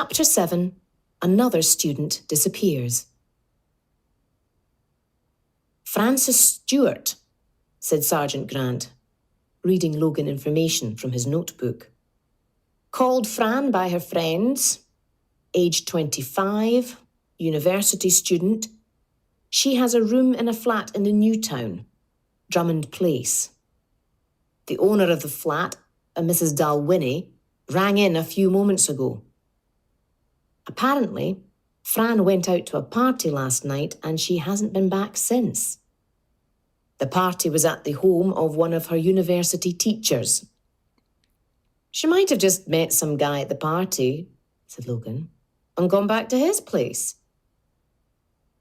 Chapter 7. Another student disappears. Frances Stewart, said Sergeant Grant, reading Logan information from his notebook. Called Fran by her friends, aged 25, university student. She has a room in a flat in the New Town, Drummond Place. The owner of the flat, a Mrs. Dalwhinnie, rang in a few moments ago. Apparently, Fran went out to a party last night and she hasn't been back since. The party was at the home of one of her university teachers. She might have just met some guy at the party, said Logan, and gone back to his place.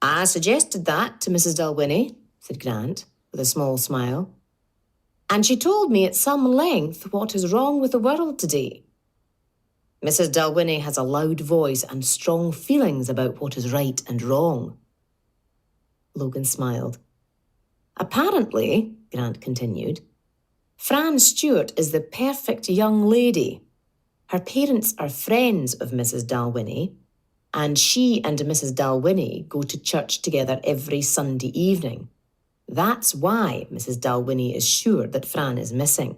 I suggested that to Mrs. Dalwhinnie, said Grant, with a small smile. And she told me at some length what is wrong with the world today. Mrs. Dalwhinnie has a loud voice and strong feelings about what is right and wrong. Logan smiled. Apparently, Grant continued, Fran Stewart is the perfect young lady. Her parents are friends of Mrs. Dalwhinnie, and she and Mrs. Dalwhinnie go to church together every Sunday evening. That's why Mrs. Dalwhinnie is sure that Fran is missing.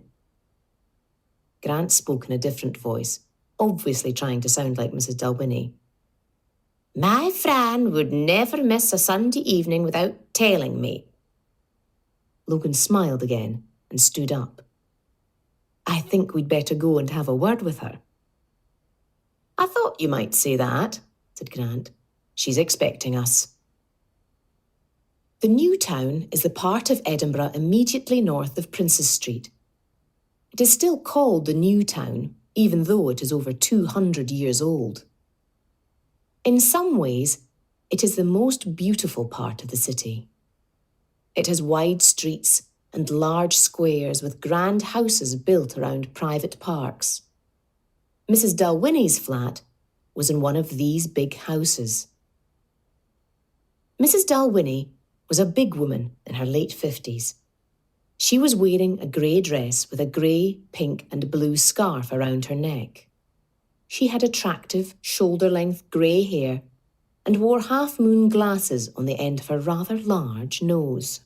Grant spoke in a different voice, obviously trying to sound like Mrs. Dalwhinnie. My Fran would never miss a Sunday evening without telling me. Logan smiled again and stood up. I think we'd better go and have a word with her. I thought you might say that, said Grant. She's expecting us. The New Town is the part of Edinburgh immediately north of Princes Street. It is still called the New Town, even though it is over 200 years old. In some ways, it is the most beautiful part of the city. It has wide streets and large squares with grand houses built around private parks. Mrs. Dalwhinnie's flat was in one of these big houses. Mrs. Dalwhinnie was a big woman in her late 50s. She was wearing a grey dress with a grey, pink and blue scarf around her neck. She had attractive, shoulder-length grey hair and wore half-moon glasses on the end of her rather large nose.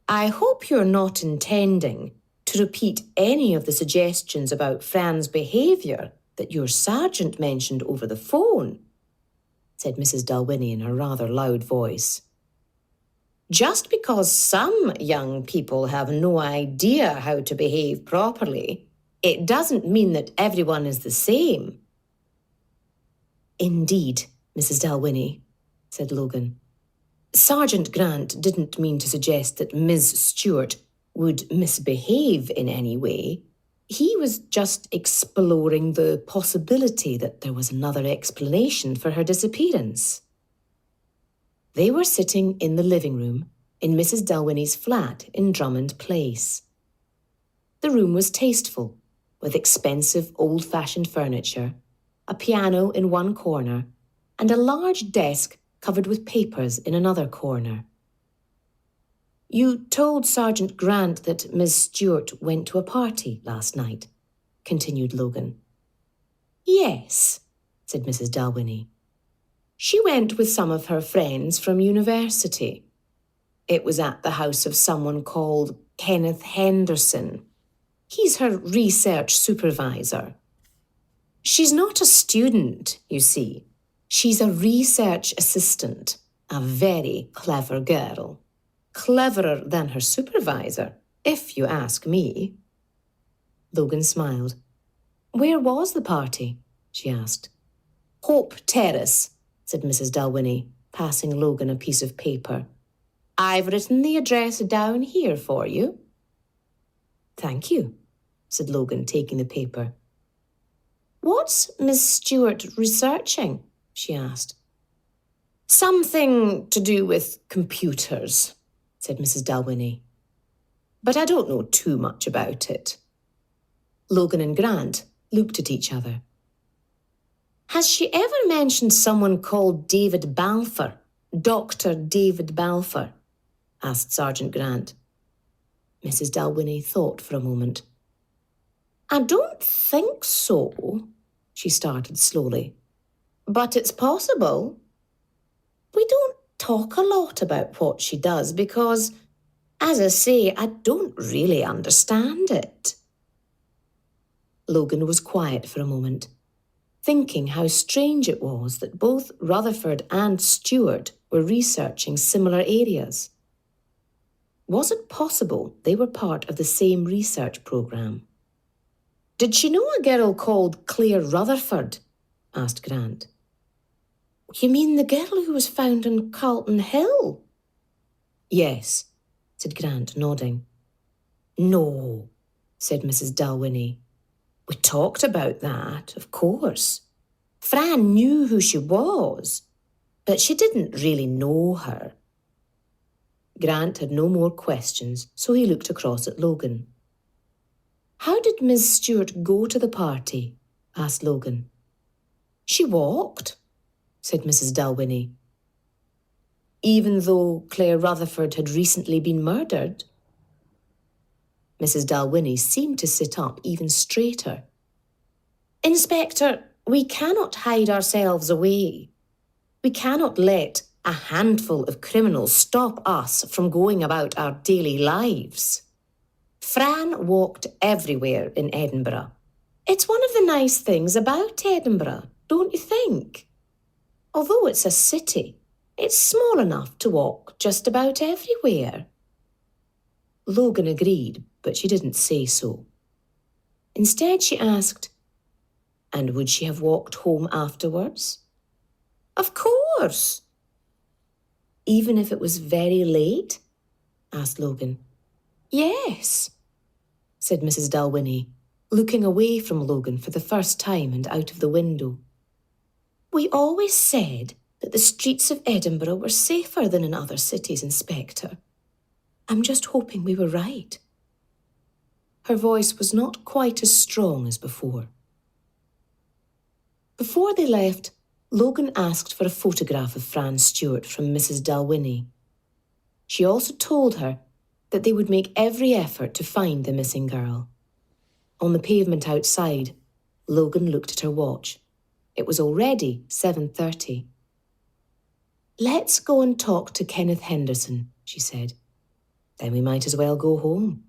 I hope you're not intending to repeat any of the suggestions about Fran's behaviour that your sergeant mentioned over the phone, said Mrs. Dalwhinnie in her rather loud voice. Just because some young people have no idea how to behave properly, it doesn't mean that everyone is the same. Indeed, Mrs. Dalwhinnie, said Logan. Sergeant Grant didn't mean to suggest that Ms. Stewart would misbehave in any way. He was just exploring the possibility that there was another explanation for her disappearance. They were sitting in the living room in Mrs. Dalwhinnie's flat in Drummond Place. The room was tasteful, with expensive old-fashioned furniture, a piano in one corner, and a large desk covered with papers in another corner. You told Sergeant Grant that Miss Stewart went to a party last night, continued Logan. Yes, said Mrs. Dalwhinnie. She went with some of her friends from university. It was at the house of someone called Kenneth Henderson. He's her research supervisor. She's not a student, you see. She's a research assistant, a very clever girl. Cleverer than her supervisor, if you ask me. Logan smiled. Where was the party? She asked. Hope Terrace, said Mrs. Dalwhinnie, passing Logan a piece of paper. I've written the address down here for you. Thank you, said Logan, taking the paper. What's Miss Stewart researching? She asked. Something to do with computers, said Mrs. Dalwhinnie. But I don't know too much about it. Logan and Grant looked at each other. Has she ever mentioned someone called David Balfour, Dr. David Balfour? Asked Sergeant Grant. Mrs. Dalwhinnie thought for a moment. I don't think so, she started slowly. But it's possible. We don't talk a lot about what she does because, as I say, I don't really understand it. Logan was quiet for a moment, thinking how strange it was that both Rutherford and Stuart were researching similar areas. Was it possible they were part of the same research programme? Did she know a girl called Claire Rutherford? Asked Grant. You mean the girl who was found on Carlton Hill? Yes, said Grant, nodding. No, said Mrs. Dalwhinnie. We talked about that, of course. Fran knew who she was, but she didn't really know her. Grant had no more questions, so he looked across at Logan. How did Miss Stuart go to the party? Asked Logan. She walked, said Mrs. Dalwhinnie. Even though Claire Rutherford had recently been murdered? Mrs. Dalwhinnie seemed to sit up even straighter. Inspector, we cannot hide ourselves away. We cannot let a handful of criminals stop us from going about our daily lives. Fran walked everywhere in Edinburgh. It's one of the nice things about Edinburgh, don't you think? Although it's a city, it's small enough to walk just about everywhere. Logan agreed, but she didn't say so. Instead, she asked, and would she have walked home afterwards? Of course. Even if it was very late? Asked Logan. Yes, said Mrs. Dalwhinnie, looking away from Logan for the first time and out of the window. We always said that the streets of Edinburgh were safer than in other cities, Inspector. I'm just hoping we were right. Her voice was not quite as strong as before. Before they left, Logan asked for a photograph of Fran Stuart from Mrs. Dalwhinnie. She also told her that they would make every effort to find the missing girl. On the pavement outside, Logan looked at her watch. It was already 7:30. Let's go and talk to Kenneth Henderson, she said. Then we might as well go home.